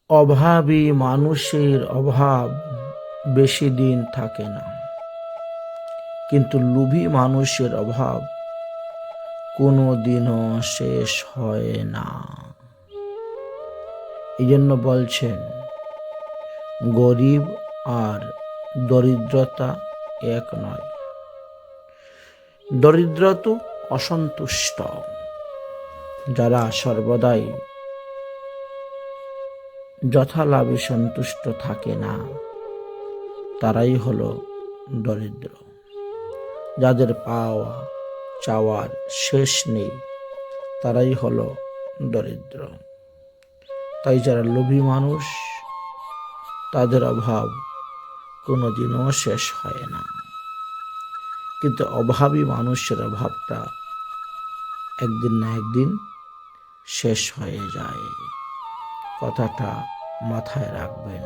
অভাবী মানুষের অভাব বেশি দিন থাকে না, কিন্তু লোভী মানুষের অভাব কোনো দিনও শেষ হয় না। এই জন্য বলছেন, গরিব আর দরিদ্রতা এক নয়। দরিদ্র তো অসন্তুষ্ট, যারা সর্বদাই যথালাভে সন্তুষ্ট থাকে না, তারাই হলো দরিদ্র। যাদের পাওয়া চাওয়ার শেষ নেই, তারাই হলো দরিদ্র। তাই যারা লোভী মানুষ, তাদের অভাব কোনোদিনও শেষ হয় না, কিন্তু অভাবী মানুষের অভাবটা একদিন না একদিন শেষ হয়ে যায়। কথাটা মাথায় রাখবেন।